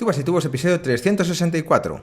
Tubas y Tubos, episodio 364.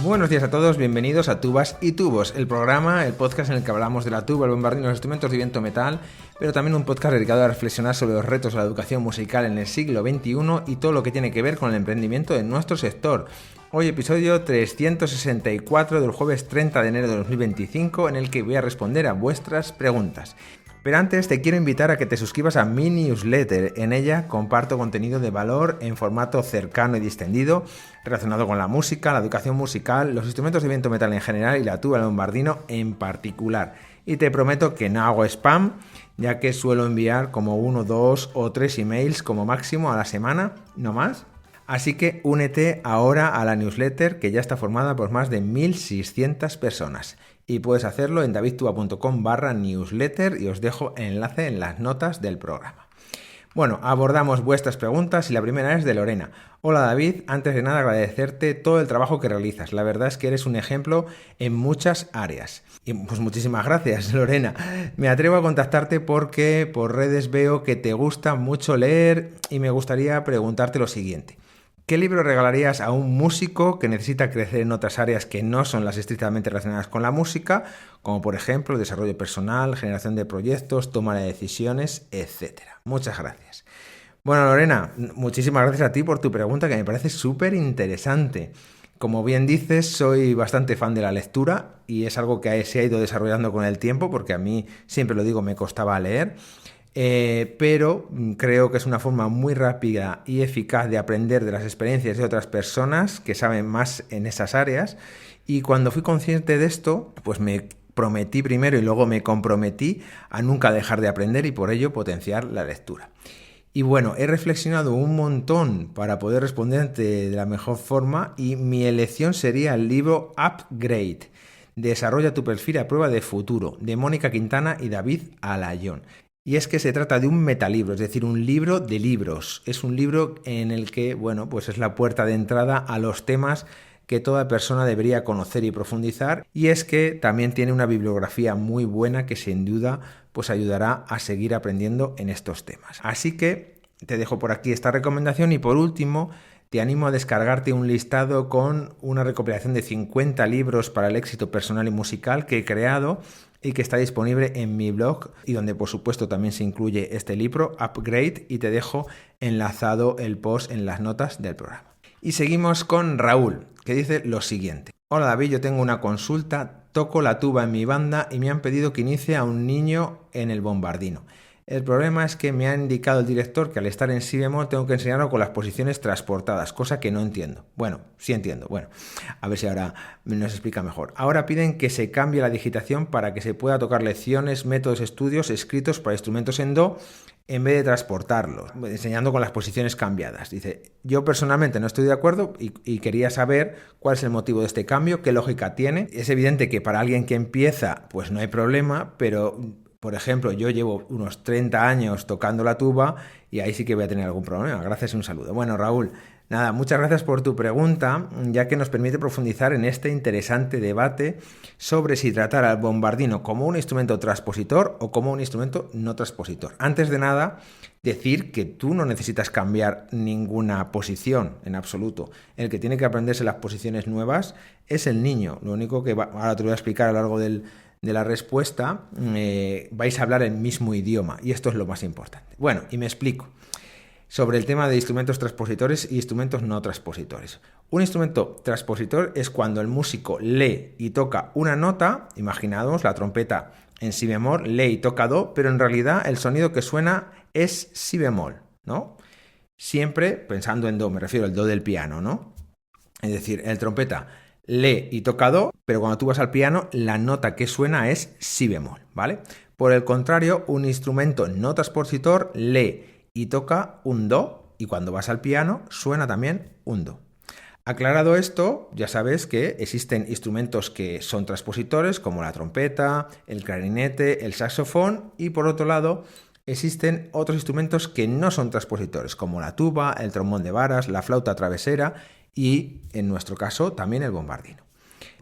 Buenos días a todos, bienvenidos a Tubas y Tubos, el programa, el podcast en el que hablamos de la tuba, el bombardino y los instrumentos de viento metal, pero también un podcast dedicado a reflexionar sobre los retos de la educación musical en el siglo XXI y todo lo que tiene que ver con el emprendimiento de nuestro sector. Hoy episodio 364 del jueves 30 de enero de 2025, en el que voy a responder a vuestras preguntas. Pero antes te quiero invitar a que te suscribas a mi newsletter. En ella comparto contenido de valor en formato cercano y distendido relacionado con la música, la educación musical, los instrumentos de viento metal en general y la tuba del bombardino en particular. Y te prometo que no hago spam, ya que suelo enviar como 1, 2 o 3 emails como máximo a la semana, no más. Así que únete ahora a la newsletter, que ya está formada por más de 1.600 personas. Y puedes hacerlo en davidtuba.com/newsletter y os dejo el enlace en las notas del programa. Bueno, abordamos vuestras preguntas y la primera es de Lorena. Hola David, antes de nada agradecerte todo el trabajo que realizas. La verdad es que eres un ejemplo en muchas áreas. Y pues muchísimas gracias, Lorena. Me atrevo a contactarte porque por redes veo que te gusta mucho leer y me gustaría preguntarte lo siguiente. ¿Qué libro regalarías a un músico que necesita crecer en otras áreas que no son las estrictamente relacionadas con la música, como por ejemplo desarrollo personal, generación de proyectos, toma de decisiones, etcétera? Muchas gracias. Bueno, Lorena, muchísimas gracias a ti por tu pregunta, que me parece súper interesante. Como bien dices, soy bastante fan de la lectura y es algo que se ha ido desarrollando con el tiempo, porque a mí, siempre lo digo, me costaba leer. Pero creo que es una forma muy rápida y eficaz de aprender de las experiencias de otras personas que saben más en esas áreas, y cuando fui consciente de esto, pues me prometí primero y luego me comprometí a nunca dejar de aprender y por ello potenciar la lectura. Y bueno, he reflexionado un montón para poder responderte de la mejor forma y mi elección sería el libro Upgrade, Desarrolla tu perfil a prueba de futuro, de Mónica Quintana y David Alayón. Y es que se trata de un metalibro, es decir, un libro de libros. Es un libro en el que, bueno, pues es la puerta de entrada a los temas que toda persona debería conocer y profundizar. Y es que también tiene una bibliografía muy buena que sin duda pues ayudará a seguir aprendiendo en estos temas. Así que te dejo por aquí esta recomendación y por último te animo a descargarte un listado con una recopilación de 50 libros para el éxito personal y musical que he creado y que está disponible en mi blog y donde por supuesto también se incluye este libro, Upgrade, y te dejo enlazado el post en las notas del programa. Y seguimos con Raúl, que dice lo siguiente. Hola David, yo tengo una consulta, toco la tuba en mi banda y me han pedido que inicie a un niño en el bombardino. El problema es que me ha indicado el director que al estar en si bemol tengo que enseñarlo con las posiciones transportadas, cosa que no entiendo. Bueno, sí entiendo. Bueno, a ver si ahora nos explica mejor. Ahora piden que se cambie la digitación para que se pueda tocar lecciones, métodos, estudios escritos para instrumentos en do en vez de transportarlos, enseñando con las posiciones cambiadas. Dice, yo personalmente no estoy de acuerdo y quería saber cuál es el motivo de este cambio, qué lógica tiene. Es evidente que para alguien que empieza, pues no hay problema, pero por ejemplo, yo llevo unos 30 años tocando la tuba y ahí sí que voy a tener algún problema. Gracias y un saludo. Bueno, Raúl, nada, muchas gracias por tu pregunta, ya que nos permite profundizar en este interesante debate sobre si tratar al bombardino como un instrumento transpositor o como un instrumento no transpositor. Antes de nada, decir que tú no necesitas cambiar ninguna posición en absoluto. El que tiene que aprenderse las posiciones nuevas es el niño. Lo único que ahora te voy a explicar a lo largo de la respuesta, vais a hablar el mismo idioma y esto es lo más importante. Bueno, y me explico sobre el tema de instrumentos transpositores y instrumentos no transpositores. Un instrumento transpositor es cuando el músico lee y toca una nota, imaginaos la trompeta en si bemol, lee y toca do, pero en realidad el sonido que suena es si bemol, ¿no? Siempre pensando en do, me refiero al do del piano, ¿no? Es decir, el trompeta lee y toca do, pero cuando tú vas al piano, la nota que suena es si bemol, ¿vale? Por el contrario, un instrumento no transpositor lee y toca un do, y cuando vas al piano, suena también un do. Aclarado esto, ya sabes que existen instrumentos que son transpositores, como la trompeta, el clarinete, el saxofón, y por otro lado, existen otros instrumentos que no son transpositores, como la tuba, el trombón de varas, la flauta travesera, y en nuestro caso también el bombardino.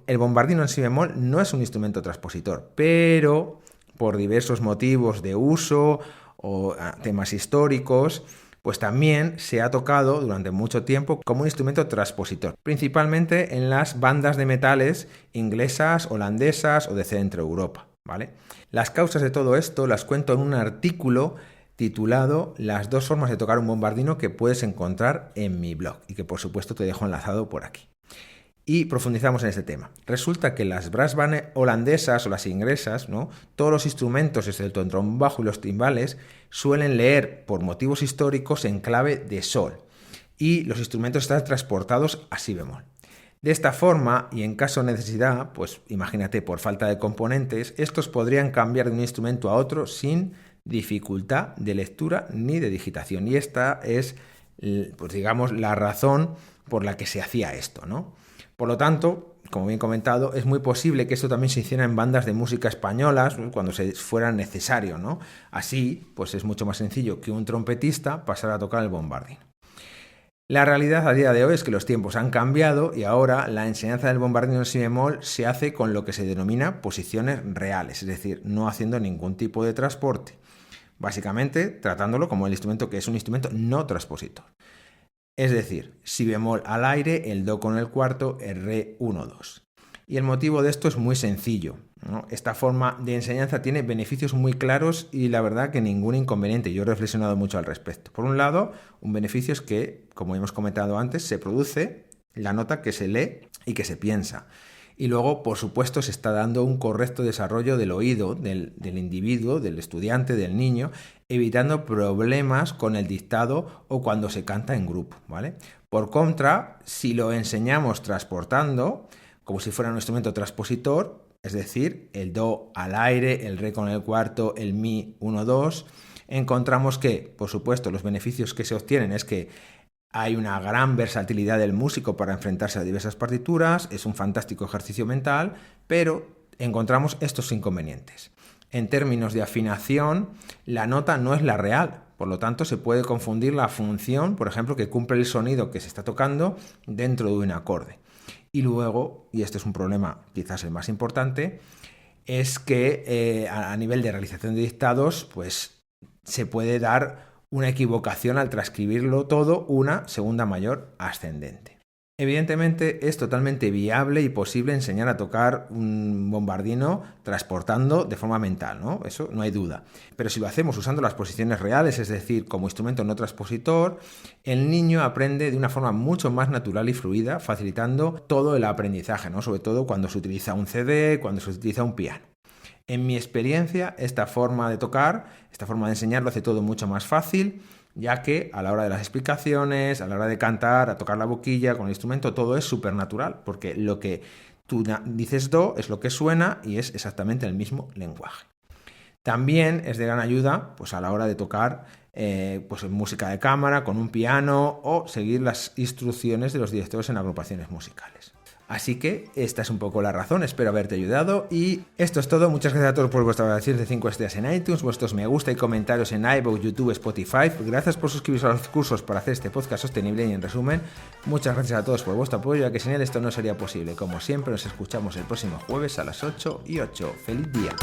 El bombardino en si bemol no es un instrumento transpositor, pero por diversos motivos de uso o temas históricos, pues también se ha tocado durante mucho tiempo como un instrumento transpositor, principalmente en las bandas de metales inglesas, holandesas o de Centro Europa, ¿vale? Las causas de todo esto las cuento en un artículo titulado Las dos formas de tocar un bombardino que puedes encontrar en mi blog y que por supuesto te dejo enlazado por aquí. Y profundizamos en este tema. Resulta que las brass band holandesas o las inglesas, ¿no? Todos los instrumentos, excepto el trombajo y los timbales, suelen leer por motivos históricos en clave de sol y los instrumentos están transportados a si bemol. De esta forma, y en caso de necesidad, pues imagínate por falta de componentes, estos podrían cambiar de un instrumento a otro sin dificultad de lectura ni de digitación. Y esta es, pues digamos, la razón por la que se hacía esto, ¿no? Por lo tanto, como bien comentado, es muy posible que esto también se hiciera en bandas de música españolas, ¿no? Cuando se fuera necesario, ¿no? Así, pues es mucho más sencillo que un trompetista pasara a tocar el bombardino. La realidad a día de hoy es que los tiempos han cambiado y ahora la enseñanza del bombardino en si bemol se hace con lo que se denomina posiciones reales, es decir, no haciendo ningún tipo de transporte. Básicamente, tratándolo como el instrumento que es un instrumento no transpositor. Es decir, si bemol al aire, el do con el cuarto, el re 1, 2. Y el motivo de esto es muy sencillo, ¿no? Esta forma de enseñanza tiene beneficios muy claros y la verdad que ningún inconveniente. Yo he reflexionado mucho al respecto. Por un lado, un beneficio es que, como hemos comentado antes, se produce la nota que se lee y que se piensa. Y luego, por supuesto, se está dando un correcto desarrollo del oído del individuo, del estudiante, del niño, evitando problemas con el dictado o cuando se canta en grupo, ¿vale? Por contra, si lo enseñamos transportando, como si fuera un instrumento transpositor, es decir, el do al aire, el re con el cuarto, el mi 1, 2, encontramos que, por supuesto, los beneficios que se obtienen es que hay una gran versatilidad del músico para enfrentarse a diversas partituras, es un fantástico ejercicio mental, pero encontramos estos inconvenientes. En términos de afinación, la nota no es la real, por lo tanto se puede confundir la función, por ejemplo, que cumple el sonido que se está tocando dentro de un acorde. Y luego, y este es un problema quizás el más importante, es que a nivel de realización de dictados, pues se puede dar una equivocación al transcribirlo todo, una segunda mayor ascendente. Evidentemente es totalmente viable y posible enseñar a tocar un bombardino transportando de forma mental, ¿no? Eso no hay duda. Pero si lo hacemos usando las posiciones reales, es decir, como instrumento no transpositor, el niño aprende de una forma mucho más natural y fluida, facilitando todo el aprendizaje, ¿no? Sobre todo cuando se utiliza un CD, cuando se utiliza un piano. En mi experiencia, esta forma de tocar, esta forma de enseñar lo hace todo mucho más fácil, ya que a la hora de las explicaciones, a la hora de cantar, a tocar la boquilla con el instrumento, todo es súper natural, porque lo que tú dices do es lo que suena y es exactamente el mismo lenguaje. También es de gran ayuda pues, a la hora de tocar pues, en música de cámara, con un piano o seguir las instrucciones de los directores en agrupaciones musicales. Así que esta es un poco la razón, espero haberte ayudado y esto es todo. Muchas gracias a todos por vuestra valoración de 5 estrellas en iTunes, vuestros me gusta y comentarios en iVoox, YouTube, Spotify. Gracias por suscribiros a los cursos para hacer este podcast sostenible y en resumen, muchas gracias a todos por vuestro apoyo, ya que sin él esto no sería posible. Como siempre, nos escuchamos el próximo jueves a las 8:08. ¡Feliz día!